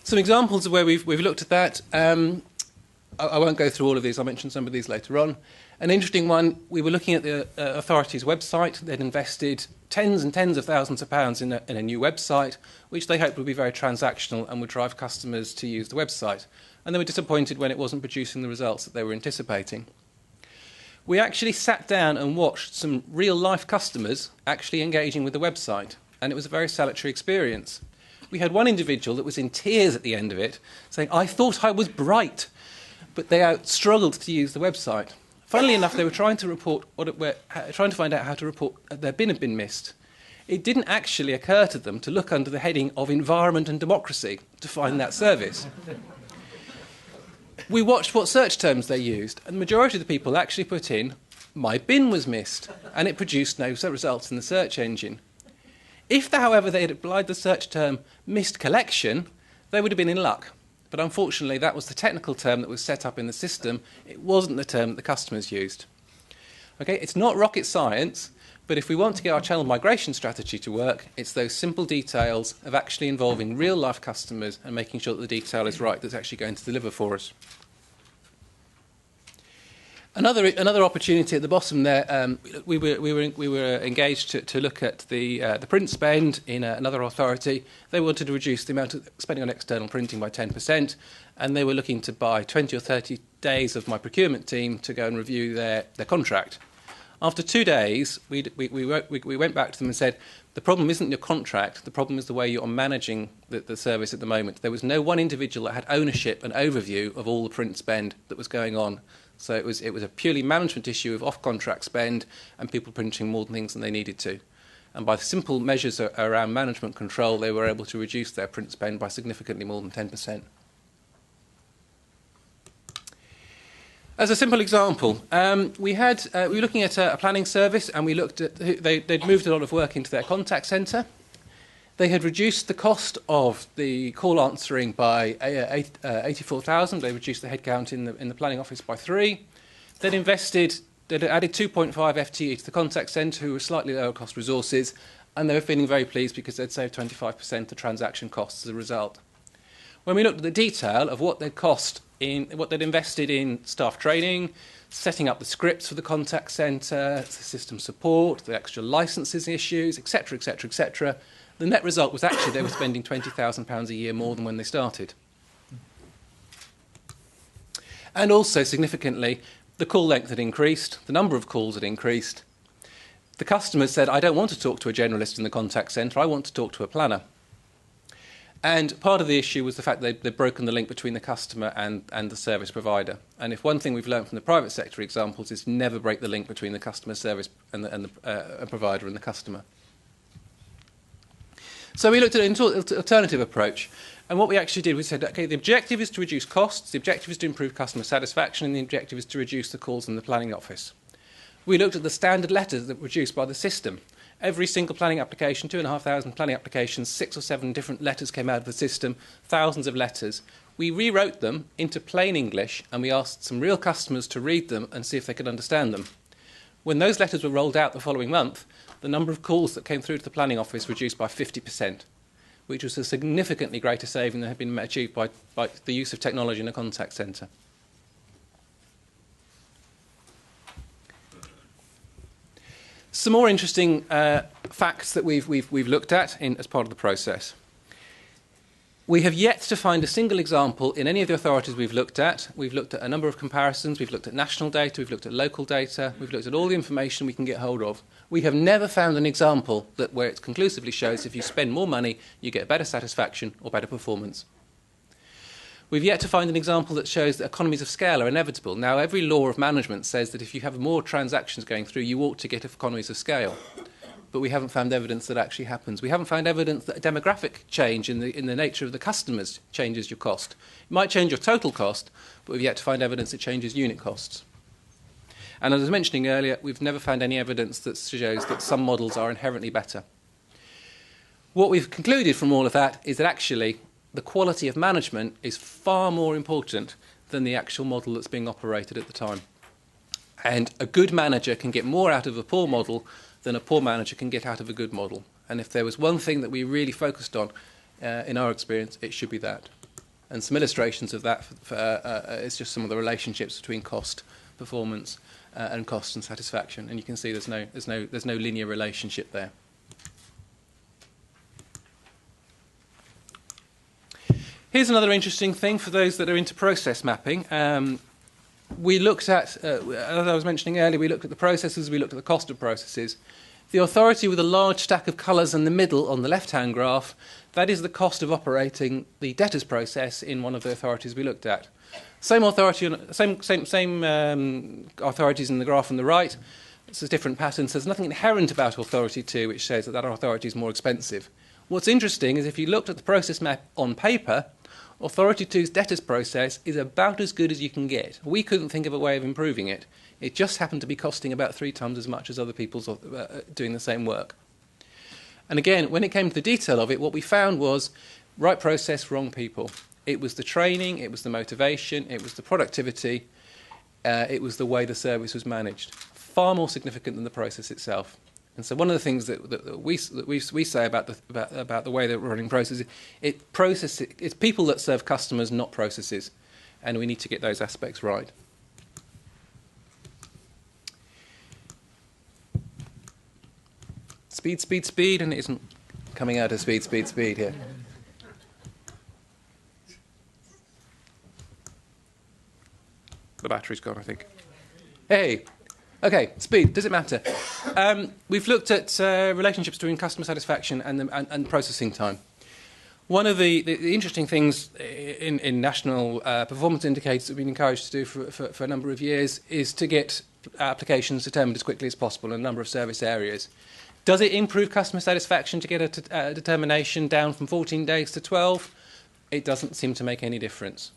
Some examples of where we've looked at that. I won't go through all of these. I'll mention some of these later on. An interesting one, we were looking at the authority's website. They'd invested tens and tens of thousands of pounds in a new website, which they hoped would be very transactional and would drive customers to use the website. And they were disappointed when it wasn't producing the results that they were anticipating. We actually sat down and watched some real-life customers actually engaging with the website, and it was a very salutary experience. We had one individual that was in tears at the end of it, saying, "I thought I was bright," but they struggled to use the website. Funnily enough, they were trying to find out how to report their bin had been missed. It didn't actually occur to them to look under the heading of environment and democracy to find that service. We watched what search terms they used, and the majority of the people actually put in, "My bin was missed," and it produced no results in the search engine. If, however, they had applied the search term "missed collection," they would have been in luck. But unfortunately, that was the technical term that was set up in the system. It wasn't the term that the customers used. Okay, it's not rocket science, but if we want to get our channel migration strategy to work, it's those simple details of actually involving real-life customers and making sure that the detail is right that's actually going to deliver for us. Another opportunity at the bottom there, we were engaged to look at the print spend in another authority. They wanted to reduce the amount of spending on external printing by 10%, and they were looking to buy 20 or 30 days of my procurement team to go and review their contract. After 2 days, we went back to them and said, the problem isn't your contract, the problem is the way you're managing the service at the moment. There was no one individual that had ownership and overview of all the print spend that was going on. So it was a purely management issue of off-contract spend and people printing more things than they needed to. And by simple measures around management control, they were able to reduce their print spend by significantly more than 10%. As a simple example, we were looking at a planning service, and we looked at they'd moved a lot of work into their contact centre. They had reduced the cost of the call answering by 84,000. They reduced the headcount in the planning office by 3. They'd added 2.5 FTE to the contact centre, who were slightly lower cost resources, and they were feeling very pleased because they'd saved 25% of transaction costs as a result. When we looked at the detail of what they'd invested in staff training, setting up the scripts for the contact centre, the system support, the extra licensing issues, etc., etc., etc., the net result was actually they were spending £20,000 a year more than when they started. And also, significantly, the call length had increased, the number of calls had increased. The customers said, "I don't want to talk to a generalist in the contact centre, I want to talk to a planner." And part of the issue was the fact that they'd broken the link between the customer and the service provider. And if one thing we've learned from the private sector examples is never break the link between the customer service and the provider and the customer. So we looked at an alternative approach. And what we actually did, we said, okay, the objective is to reduce costs, the objective is to improve customer satisfaction, and the objective is to reduce the calls in the planning office. We looked at the standard letters that were produced by the system. Every single planning application, 2,500 planning applications, 6 or 7 different letters came out of the system, thousands of letters. We rewrote them into plain English, and we asked some real customers to read them and see if they could understand them. When those letters were rolled out the following month, the number of calls that came through to the planning office reduced by 50%, which was a significantly greater saving than had been achieved by the use of technology in a contact centre. Some more interesting facts that we've looked at as part of the process. We have yet to find a single example in any of the authorities we've looked at. We've looked at a number of comparisons. We've looked at national data. We've looked at local data. We've looked at all the information we can get hold of. We have never found an example where it conclusively shows if you spend more money, you get better satisfaction or better performance. We've yet to find an example that shows that economies of scale are inevitable. Now, every law of management says that if you have more transactions going through, you ought to get economies of scale. But we haven't found evidence that actually happens. We haven't found evidence that a demographic change in the nature of the customers changes your cost. It might change your total cost, but we've yet to find evidence it changes unit costs. And as I was mentioning earlier, we've never found any evidence that shows that some models are inherently better. What we've concluded from all of that is that actually the quality of management is far more important than the actual model that's being operated at the time. And a good manager can get more out of a poor model than a poor manager can get out of a good model. And if there was one thing that we really focused on in our experience, it should be that. And some illustrations of that is just some of the relationships between cost, performance, and cost and satisfaction. And you can see there's no linear relationship there. Here's another interesting thing for those that are into process mapping. We looked at, as I was mentioning earlier, we looked at the processes, we looked at the cost of processes. The authority with a large stack of colours in the middle on the left-hand graph, that is the cost of operating the debtors process in one of the authorities we looked at. Same authority, same authorities in the graph on the right. It's a different pattern, so there's nothing inherent about authority 2 which says that that authority is more expensive. What's interesting is if you looked at the process map on paper, Authority 2's debtors process is about as good as you can get. We couldn't think of a way of improving it. It just happened to be costing about 3 times as much as other people's doing the same work. And again, when it came to the detail of it, what we found was right process, wrong people. It was the training, it was the motivation, it was the productivity, it was the way the service was managed. Far more significant than the process itself. And so one of the things that we say about the way that we're running processes, it's people that serve customers, not processes, and we need to get those aspects right. Speed, speed, speed, and it isn't coming out of speed, speed, speed here. The battery's gone, I think. Hey. Okay, speed. Does it matter? We've looked at relationships between customer satisfaction and processing time. One of the interesting things in national performance indicators that we've been encouraged to do for a number of years is to get applications determined as quickly as possible in a number of service areas. Does it improve customer satisfaction to get a determination down from 14 days to 12? It doesn't seem to make any difference.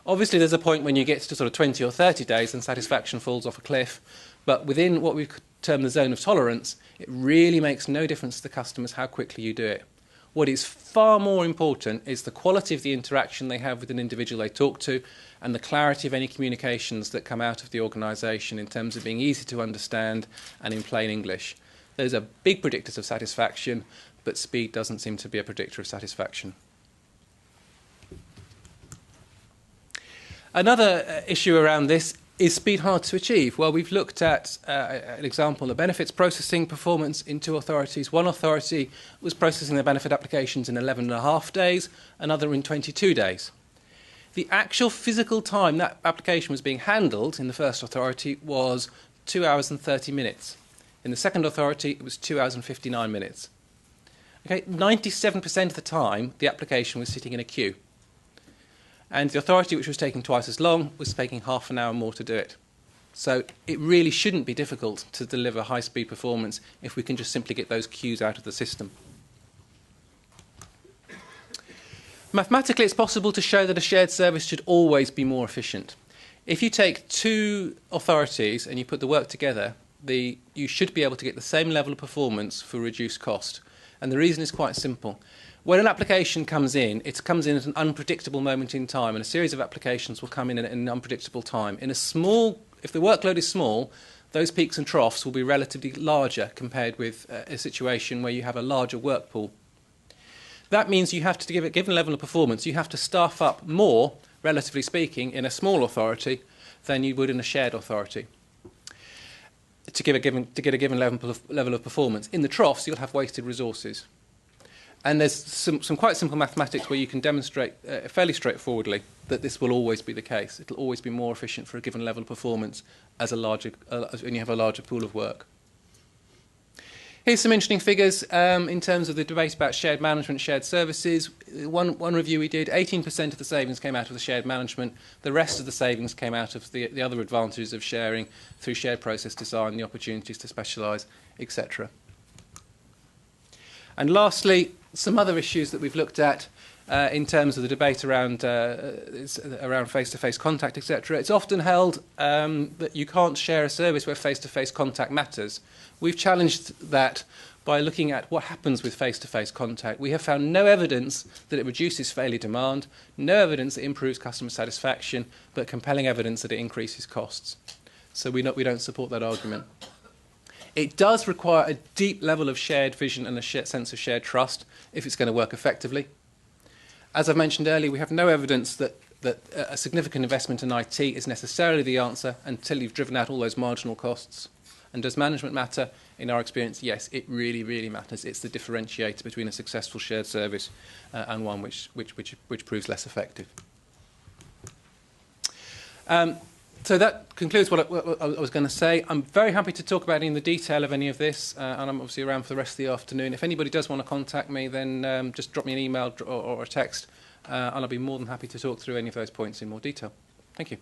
Obviously, there's a point when you get to sort of 20 or 30 days and satisfaction falls off a cliff. But within what we term the zone of tolerance, it really makes no difference to the customers how quickly you do it. What is far more important is the quality of the interaction they have with an individual they talk to and the clarity of any communications that come out of the organisation in terms of being easy to understand and in plain English. Those are big predictors of satisfaction, but speed doesn't seem to be a predictor of satisfaction. Another issue around this is speed hard to achieve. Well, we've looked at an example of benefits processing performance in 2 authorities. One authority was processing their benefit applications in 11.5 days, another in 22 days. The actual physical time that application was being handled in the first authority was 2 hours and 30 minutes. In the second authority, it was 2 hours and 59 minutes. Okay, 97% of the time, the application was sitting in a queue. And the authority, which was taking twice as long, was taking half an hour more to do it. So it really shouldn't be difficult to deliver high-speed performance if we can just simply get those queues out of the system. Mathematically, it's possible to show that a shared service should always be more efficient. If you take 2 authorities and you put the work together, you should be able to get the same level of performance for reduced cost. And the reason is quite simple. When an application comes in, it comes in at an unpredictable moment in time, and a series of applications will come in at an unpredictable time. If the workload is small, those peaks and troughs will be relatively larger compared with a situation where you have a larger work pool. That means you have to give a given level of performance, you have to staff up more, relatively speaking, in a small authority than you would in a shared authority to get a given level of performance. In the troughs, you'll have wasted resources. And there's some quite simple mathematics where you can demonstrate fairly straightforwardly that this will always be the case. It'll always be more efficient for a given level of performance as when you have a larger pool of work. Here's some interesting figures in terms of the debate about shared management, shared services. One review we did, 18% of the savings came out of the shared management. The rest of the savings came out of the other advantages of sharing through shared process design, the opportunities to specialise, etc. And lastly, some other issues that we've looked at in terms of the debate around face-to-face contact, etc. It's often held that you can't share a service where face-to-face contact matters. We've challenged that by looking at what happens with face-to-face contact. We have found no evidence that it reduces failure demand, no evidence that it improves customer satisfaction, but compelling evidence that it increases costs. So we don't support that argument. It does require a deep level of shared vision and a sense of shared trust if it's going to work effectively. As I've mentioned earlier, we have no evidence that a significant investment in IT is necessarily the answer until you've driven out all those marginal costs. And does management matter? In our experience, yes, it really, really matters. It's the differentiator between a successful shared service and one which proves less effective. So that concludes what I was going to say. I'm very happy to talk about any in the detail of any of this, and I'm obviously around for the rest of the afternoon. If anybody does want to contact me, then just drop me an email or a text, and I'll be more than happy to talk through any of those points in more detail. Thank you.